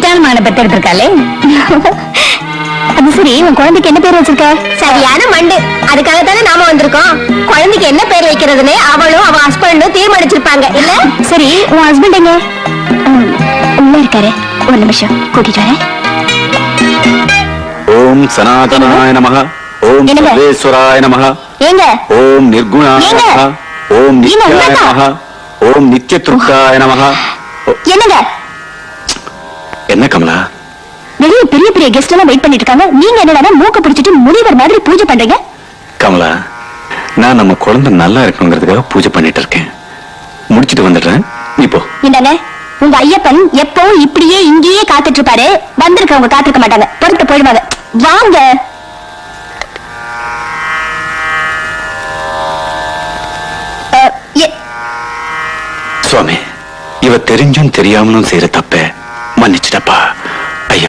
மான பெற்று இருக்காளே. அது சரி, உன் குழந்தைக்கு என்ன பேர் வச்சிருக்க? சரியான மண்டு. அதுக்காக தானே நாம வந்திருக்கோம். குழந்தைக்கு என்ன பேர் வைக்கிறதுன்னு அவளும் அவ ஹஸ்பண்டும் தீர்மானிச்சிருப்பாங்க இல்ல? சரி, உன் ஹஸ்பண்ட் எங்க? உள்ள இருக்காரு. ஒரு நிமிஷம் கூட்டிட்டு வரேன். ஓம் சனாதனாய நமஹ. ஓம் சர்வேஸ்வராய நமஹ. ஏங்க ஓம் நிர்குணாய நமஹ. ஓம் நித்யாய நமஹ. ஓம் நித்யத்ருப்தாய நமஹ. என்னங்க என்ன கமலா, வெளிய பெரிய பெரிய கெஸ்ட் எல்லாம் வெயிட் பண்ணிட்டு இருக்காங்க. நீங்க என்னடா மூக்க பிடிச்சிட்டு முனிவர் மாதிரி பூஜை பண்றீங்க? கமலா, நான் நம்ம குழந்தை நல்லா இருக்கணுங்கிறதுக்காக பூஜை பண்ணிட்டு இருக்கேன். முடிச்சிட்டு வந்துடுறேன், நீ போ. என்னங்க, உங்க ஐயப்பன் எப்பவும் இப்படியே இங்கேயே காத்துட்டு இருப்பாரு. வந்திருக்கவங்க காத்திருக்க மாட்டாங்க, பொறுத்து போயிடுவாங்க. வாங்க. சுவாமி, இவ தெரிஞ்சும் தெரியாமலும் செய்யற தப்ப மன்னிச்சிட்டப்பா.